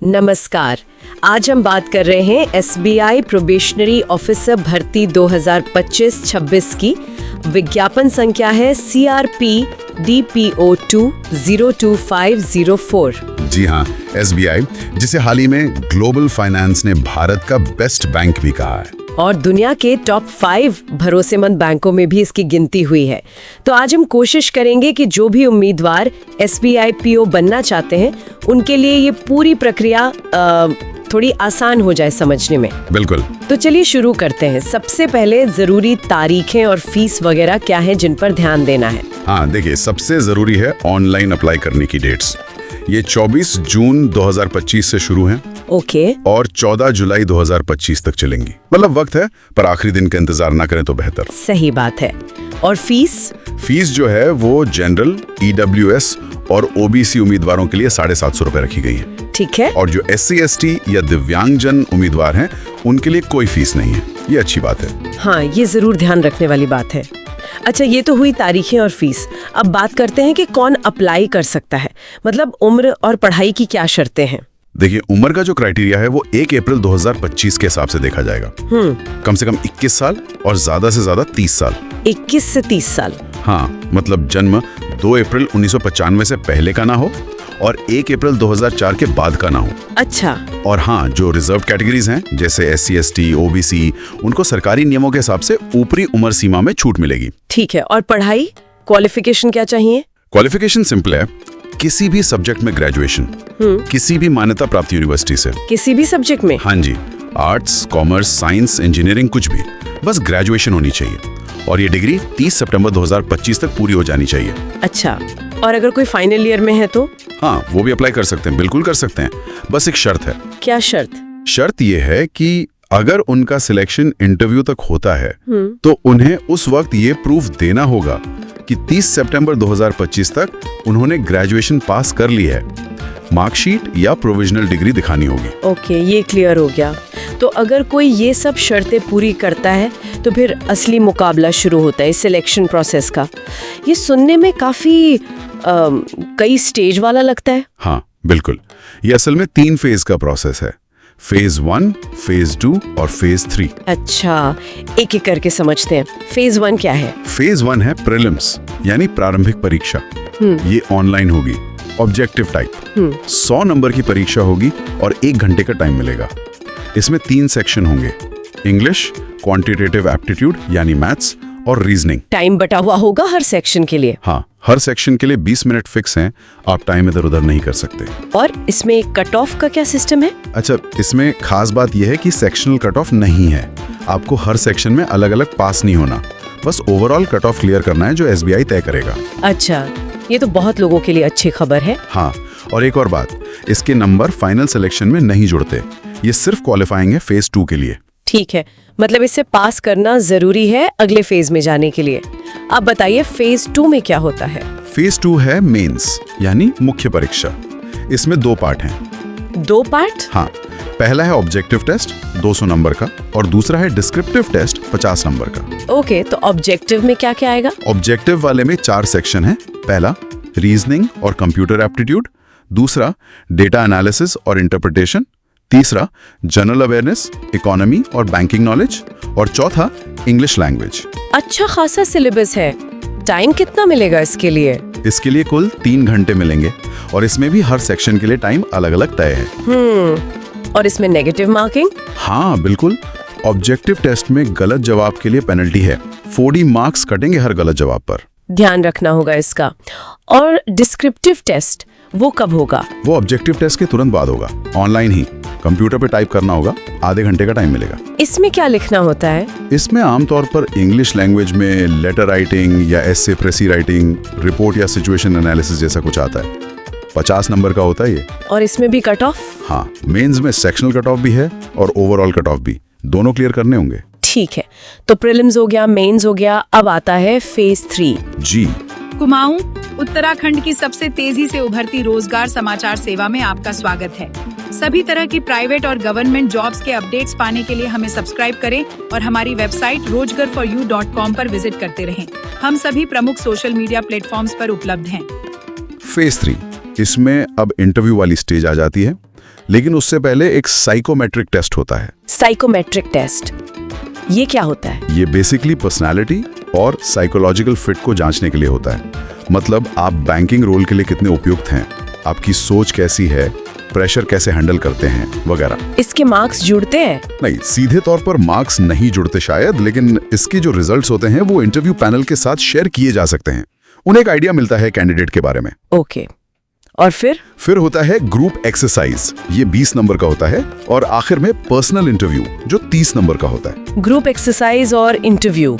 नमस्कार। आज हम बात कर रहे हैं एसबीआई प्रोबेशनरी ऑफिसर भर्ती 2025-26 की। विज्ञापन संख्या है CRP DPO2 02504। जी हाँ, एसबीआई, जिसे हाल ही में ग्लोबल फाइनेंस ने भारत का बेस्ट बैंक भी कहा है और दुनिया के टॉप 5 भरोसेमंद बैंकों में भी इसकी गिनती हुई है। तो आज हम कोशिश करेंगे कि जो भी उम्मीदवार एसबीआई पीओ बनना चाहते हैं उनके लिए ये पूरी प्रक्रिया थोड़ी आसान हो जाए समझने में। बिल्कुल। तो चलिए शुरू करते हैं। सबसे पहले जरूरी तारीखें और फीस वगैरह क्या है जिन पर ध्यान देना है? हाँ, देखिए, सबसे जरूरी है ऑनलाइन अप्लाई करने की डेट्स। ये 24 जून 2025 से शुरू हैं। ओके। और 14 जुलाई 2025 तक चलेंगी। मतलब वक्त है, पर आखिरी दिन का इंतजार ना करें तो बेहतर। सही बात है। और फीस जो है वो जनरल, EWS और OBC उम्मीदवारों के लिए 750 रुपए रखी गई है। ठीक है। और जो SC ST या दिव्यांगजन उम्मीदवार हैं उनके लिए कोई फीस नहीं है। ये अच्छी बात है। हाँ, ये जरूर ध्यान रखने वाली बात है। अच्छा, ये तो हुई तारीखें और फीस। अब बात करते हैं कि कौन अप्लाई कर सकता है। मतलब उम्र और पढ़ाई की क्या शर्तें हैं? देखिए, उम्र का जो क्राइटेरिया है वो 1 अप्रैल 2025 के हिसाब से देखा जाएगा। कम से कम 21 साल और ज्यादा से ज्यादा 30 साल। 21 से 30 साल। हाँ, मतलब जन्म 2 अप्रैल 1995 से पहले का ना हो और 1 अप्रैल 2004 के बाद का ना हो। अच्छा। और हाँ, जो रिजर्व कैटेगरीज हैं जैसे SC ST OBC, उनको सरकारी नियमों के हिसाब से ऊपरी उम्र सीमा में छूट मिलेगी। ठीक है। और पढ़ाई क्वालिफिकेशन क्या चाहिए? क्वालिफिकेशन सिंपल है, किसी भी सब्जेक्ट में ग्रेजुएशन, किसी भी मान्यता प्राप्त यूनिवर्सिटी से। किसी भी सब्जेक्ट में? हाँ जी, आर्ट्स, कॉमर्स, साइंस, इंजीनियरिंग, कुछ भी, बस ग्रेजुएशन होनी चाहिए। और ये डिग्री 30 सितंबर 2025 तक पूरी हो जानी चाहिए। अच्छा। और अगर कोई फाइनल ईयर में है तो? हाँ, वो भी अप्लाई कर सकते हैं, बिल्कुल कर सकते हैं। बस एक शर्त है। क्या शर्त? शर्त ये है कि अगर उनका सिलेक्शन इंटरव्यू तक होता है तो उन्हें उस वक्त ये प्रूफ देना होगा कि 30 सितंबर 2025 तक उन्होंने ग्रेजुएशन पास कर ली है। मार्कशीट या प्रोविजनल डिग्री दिखानी होगी। ओके, ये क्लियर हो गया। तो अगर कोई ये सब शर्तें पूरी करता है तो फिर असली मुकाबला शुरू होता है सिलेक्शन प्रोसेस का। ये सुनने में काफी कई स्टेज वाला लगता है। हाँ, बिल्कुल। ये असल में 3 फेज का प्रोसेस है। फेज 1, फेज 2 और फेज 3। अच्छा, एक एक करके समझते हैं। फेज 1 क्या है? फेज 1 है प्रीलिम्स, यानी प्रारंभिक परीक्षा। ये ऑनलाइन होगी, ऑब्जेक्टिव टाइप। 100 नंबर की परीक्षा होगी और 1 घंटे का टाइम मिलेगा। इसमें 3 सेक्शन होंगे, इंग्लिश, क्वांटिटेटिव एप्टीट्यूड यानी मैथ्स और रीजनिंग। टाइम बटा हुआ होगा हर सेक्शन के लिए? हाँ, हर सेक्शन के लिए 20 मिनट फिक्स हैं। आप टाइम इधर उधर नहीं कर सकते। और इसमें कट ऑफ का क्या सिस्टम है? अच्छा, इसमें खास बात यह है कि सेक्शनल कट ऑफ नहीं है। आपको हर सेक्शन में अलग अलग पास नहीं होना, बस ओवरऑल कट ऑफ क्लियर करना है जो SBI तय करेगा। अच्छा, ये तो बहुत लोगों के लिए अच्छी खबर है। हाँ, और एक और बात, इसके नंबर फाइनल सिलेक्शन में नहीं जुड़ते। ये सिर्फ क्वालिफाइंग है फेज 2 के लिए। ठीक है, मतलब इससे पास करना जरूरी है अगले फेज में जाने के लिए। अब बताइए फेज 2 में क्या होता है? फेज 2 है मेंस, यानी मुख्य परीक्षा। इसमें 2 पार्ट हैं। 2 पार्ट? हाँ, पहला है ऑब्जेक्टिव टेस्ट 200 नंबर का और दूसरा है डिस्क्रिप्टिव टेस्ट 50 नंबर का। ओके, तो ऑब्जेक्टिव में क्या क्या आएगा? ऑब्जेक्टिव वाले में 4 सेक्शन हैं। पहला रीजनिंग और कंप्यूटर एप्टीट्यूड, दूसरा डेटा एनालिसिस और इंटरप्रिटेशन, तीसरा जनरल अवेयरनेस, इकोनॉमी और बैंकिंग नॉलेज, और चौथा इंग्लिश लैंग्वेज। अच्छा खासा सिलेबस है। टाइम कितना मिलेगा इसके लिए? इसके लिए कुल 3 घंटे मिलेंगे और इसमें भी हर सेक्शन के लिए टाइम अलग अलग तय है। और इसमें नेगेटिव मार्किंग? हाँ, बिल्कुल। ऑब्जेक्टिव टेस्ट में गलत जवाब के लिए पेनल्टी है। 40 मार्क्स कटेंगे हर गलत जवाब पर। ध्यान रखना होगा इसका। और डिस्क्रिप्टिव टेस्ट वो कब होगा? वो ऑब्जेक्टिव टेस्ट के तुरंत बाद होगा, ऑनलाइन ही। कंप्यूटर पे टाइप करना होगा, आधे घंटे का टाइम मिलेगा। इसमें क्या लिखना होता है? इसमें आमतौर पर इंग्लिश लैंग्वेज में लेटर राइटिंग या एसे प्रेसी राइटिंग, रिपोर्ट या सिचुएशन एनालिसिस जैसा कुछ आता है। 50 नंबर का होता है ये। और इसमें भी कट ऑफ? हाँ, मेंस में सेक्शनल कट ऑफ भी है और ओवरऑल कट ऑफ भी, दोनों क्लियर करने होंगे। ठीक है, तो प्रीलिम्स हो गया, मेंस हो गया, अब आता है फेज 3। जी। कुमाऊं, उत्तराखंड की सबसे तेजी से उभरती रोजगार समाचार सेवा में आपका स्वागत है। सभी तरह की प्राइवेट और गवर्नमेंट जॉब्स के अपडेट्स पाने के लिए हमें सब्सक्राइब करें और हमारी वेबसाइट rojgarforyou.com पर विजिट करते रहें। हम सभी प्रमुख सोशल मीडिया प्लेटफॉर्म्स पर उपलब्ध हैं। फेज 3, इसमें अब इंटरव्यू वाली स्टेज आ जाती है। लेकिन उससे पहले एक साइकोमेट्रिक टेस्ट होता है। साइकोमेट्रिक टेस्ट, ये क्या होता है? ये बेसिकली पर्सनालिटी और साइकोलॉजिकल फिट को जांचने के लिए होता है। मतलब आप बैंकिंग रोल के लिए कितने उपयुक्त हैं, आपकी सोच कैसी है, प्रेशर कैसे हैंडल करते हैं वगैरह। इसके मार्क्स जुड़ते हैं? नहीं, सीधे तौर पर मार्क्स नहीं जुड़ते शायद, लेकिन इसके जो रिजल्ट्स होते हैं वो इंटरव्यू पैनल के साथ शेयर किए जा सकते हैं। उन्हें एक आइडिया मिलता है कैंडिडेट के बारे में। ओके, और फिर होता है ग्रुप एक्सरसाइज, ये 20 नंबर का होता है, और आखिर में पर्सनल इंटरव्यू जो 30 नंबर का होता है। ग्रुप एक्सरसाइज और इंटरव्यू,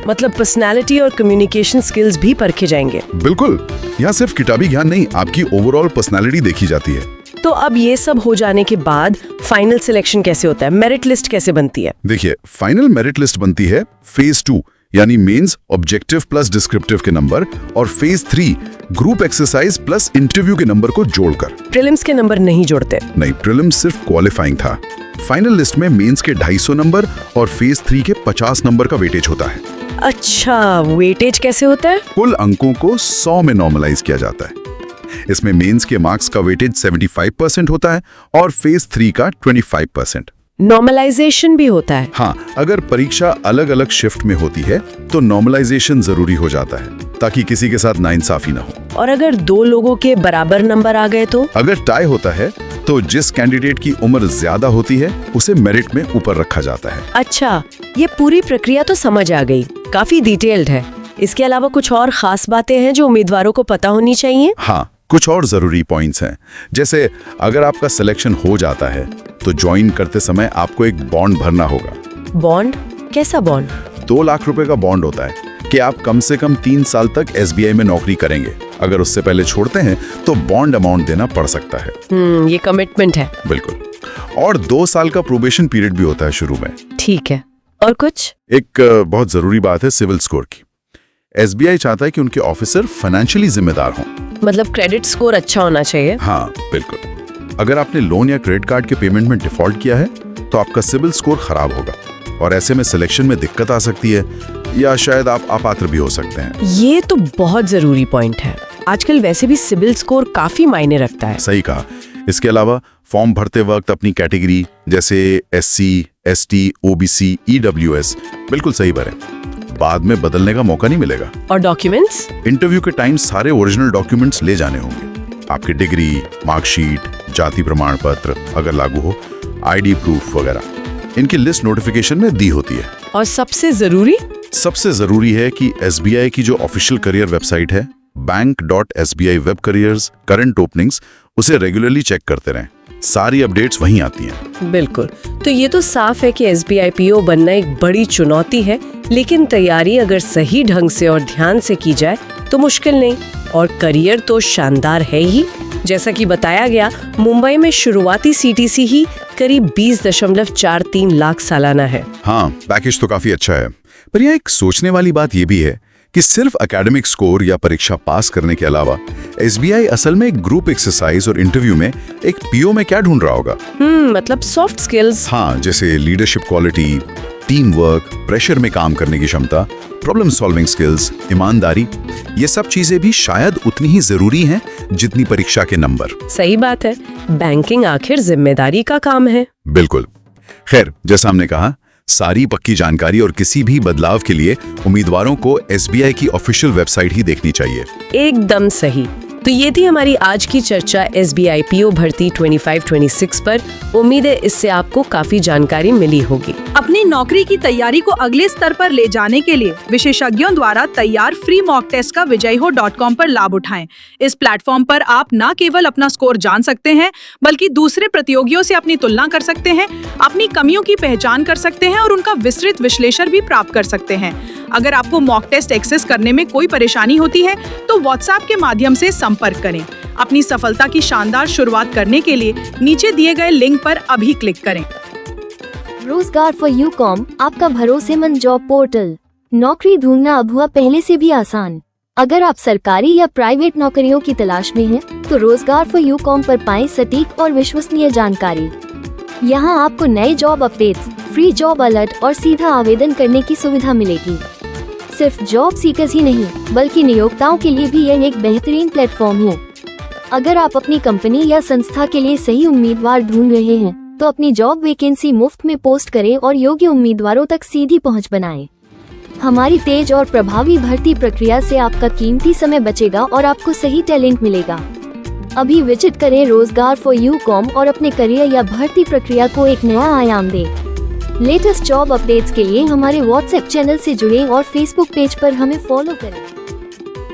मतलब पर्सनालिटी और कम्युनिकेशन स्किल्स भी परखे जाएंगे। बिल्कुल, यहाँ सिर्फ किताबी ज्ञान नहीं, आपकी ओवरऑल पर्सनालिटी देखी जाती है। तो अब ये सब हो जाने के बाद फाइनल सिलेक्शन कैसे होता है? मेरिट लिस्ट कैसे बनती है? देखिए, फाइनल मेरिट लिस्ट बनती है फेज 2 यानी मेंस, ऑब्जेक्टिव प्लस डिस्क्रिप्टिव के नंबर, और phase 3 group exercise plus interview के नंबर को जोड़कर। प्रीलिम्स के नंबर नहीं जोड़ते? नहीं, प्रीलिम्स सिर्फ क्वालिफाइंग था। फाइनल लिस्ट में मेंस के 250 नंबर और फेज 3 के 50 नंबर का वेटेज होता है। अच्छा, वेटेज कैसे होता है? कुल अंकों को 100 में नॉर्मलाइज किया जाता है। इसमें मेंस के मार्क्स का वेटेज 75% होता है और फेज 3 का 25%। नॉर्मलाइजेशन भी होता है? हाँ, अगर परीक्षा अलग अलग शिफ्ट में होती है तो नॉर्मलाइजेशन जरूरी हो जाता है, ताकि किसी के साथ नाइंसाफी ना हो। और अगर 2 लोगों के बराबर नंबर आ गए तो? अगर टाई होता है तो जिस कैंडिडेट की उम्र ज्यादा होती है उसे मेरिट में ऊपर रखा जाता है। अच्छा, ये पूरी प्रक्रिया तो समझ आ गई, काफी डिटेल्ड है। इसके अलावा कुछ और खास बातें हैं जो उम्मीदवारों को पता होनी चाहिए? हाँ, कुछ और जरूरी पॉइंट्स हैं। जैसे अगर आपका सिलेक्शन हो जाता है तो ज्वाइन करते समय आपको एक बॉन्ड भरना होगा। बॉन्ड? कैसा बॉन्ड? 2 लाख रुपए का बॉन्ड होता है कि आप कम से कम 3 साल तक SBI में नौकरी करेंगे। अगर उससे पहले छोड़ते हैं तो बॉन्ड अमाउंट देना पड़ सकता है। ये कमिटमेंट है। बिल्कुल। और 2 साल का प्रोबेशन पीरियड भी होता है शुरू में। ठीक है, और कुछ? एक बहुत जरूरी बात है सिविल स्कोर की। SBI चाहता है कि उनके ऑफिसर फाइनेंशियली जिम्मेदार हों। मतलब क्रेडिट स्कोर अच्छा होना चाहिए? हाँ, बिल्कुल। अगर आपने लोन या क्रेडिट कार्ड के पेमेंट में डिफॉल्ट किया है तो आपका सिविल स्कोर खराब होगा और ऐसे में सिलेक्शन में दिक्कत आ सकती है या शायद आप अपात्र भी हो सकते हैं। ये तो बहुत जरूरी पॉइंट है। आजकल वैसे भी सिविल स्कोर काफी मायने रखता है। सही कहा। इसके अलावा फॉर्म भरते वक्त अपनी कैटेगरी जैसे SC, ST, OBC, EWS बिल्कुल सही भरें। बाद में बदलने का मौका नहीं मिलेगा। और डॉक्यूमेंट्स? इंटरव्यू के टाइम सारे ओरिजिनल डॉक्यूमेंट्स ले जाने होंगे। आपकी डिग्री, मार्कशीट, जाति प्रमाण पत्र अगर लागू हो, ID प्रूफ वगैरह। इनकी लिस्ट नोटिफिकेशन में दी होती है। और सबसे जरूरी है कि SBI की जो ऑफिशियल करियर वेबसाइट है bank.sbi web careers current openings, उसे रेगुलरली चेक करते रहें। सारी अपडेट्स वहीं आती हैं। बिल्कुल। तो ये तो साफ है कि SBI PO बनना एक बड़ी चुनौती है, लेकिन तैयारी अगर सही ढंग से और ध्यान से की जाए तो मुश्किल नहीं। और करियर तो शानदार है ही। जैसा कि बताया गया, मुंबई में शुरुआती CTC ही करीब 20.43 लाख सालाना है। हाँ, पैकेज तो काफी अच्छा है। पर यहाँ एक सोचने वाली बात ये भी है कि सिर्फ एकेडमिक स्कोर या परीक्षा पास करने के अलावा SBI असल में ग्रुप एक्सरसाइज और इंटरव्यू में एक PO में क्या ढूंढ रहा होगा? मतलब सॉफ्ट स्किल्स। हाँ, जैसे leadership quality, team work, pressure में काम करने की क्षमता, प्रॉब्लम सॉल्विंग स्किल्स, ईमानदारी, ये सब चीजें भी शायद उतनी ही जरूरी हैं जितनी परीक्षा के नंबर। सही बात है। बैंकिंग आखिर जिम्मेदारी का काम है। बिल्कुल। खैर, जैसा हमने कहा, सारी पक्की जानकारी और किसी भी बदलाव के लिए उम्मीदवारों को SBI की ऑफिशियल वेबसाइट ही देखनी चाहिए। एकदम सही। तो ये थी हमारी आज की चर्चा SBI PO भर्ती 25-26 पर। उम्मीद है इससे आपको काफी जानकारी मिली होगी। अपनी नौकरी की तैयारी को अगले स्तर पर ले जाने के लिए विशेषज्ञों द्वारा तैयार फ्री मॉक टेस्ट का विजयहो.com पर लाभ उठाएं। इस प्लेटफॉर्म पर आप न केवल अपना स्कोर जान सकते हैं, बल्कि दूसरे प्रतियोगियों से अपनी तुलना कर सकते हैं, अपनी कमियों की पहचान कर सकते हैं और उनका विस्तृत विश्लेषण भी प्राप्त कर सकते हैं। अगर आपको मॉक टेस्ट एक्सेस करने में कोई परेशानी होती है तो WhatsApp के माध्यम से संपर्क करें। अपनी सफलता की शानदार शुरुआत करने के लिए नीचे दिए गए लिंक पर अभी क्लिक करें। रोजगार फॉर UCOM, आपका भरोसेमंद जॉब पोर्टल। नौकरी ढूंढना अब हुआ पहले से भी आसान। अगर आप सरकारी या प्राइवेट नौकरियों की तलाश में हैं, तो रोजगार फॉर UCOM पर पाएं सटीक और विश्वसनीय जानकारी। यहाँ आपको नए job updates, free job alert और सीधा आवेदन करने की सुविधा मिलेगी। सिर्फ जॉब सीकर्स ही नहीं, बल्कि नियोक्ताओं के लिए भी यह एक बेहतरीन प्लेटफॉर्म है। अगर आप अपनी कंपनी या संस्था के लिए सही उम्मीदवार ढूंढ रहे हैं तो अपनी जॉब वैकेंसी मुफ्त में पोस्ट करें और योग्य उम्मीदवारों तक सीधी पहुंच बनाएं। हमारी तेज और प्रभावी भर्ती प्रक्रिया से आपका कीमती समय बचेगा और आपको सही टैलेंट मिलेगा। अभी विजिट करें rozgar4u.com और अपने करियर या भर्ती प्रक्रिया को एक नया आयाम दें। लेटेस्ट जॉब अपडेट्स के लिए हमारे व्हाट्सएप चैनल से जुड़ें और फेसबुक पेज पर हमें फॉलो करें।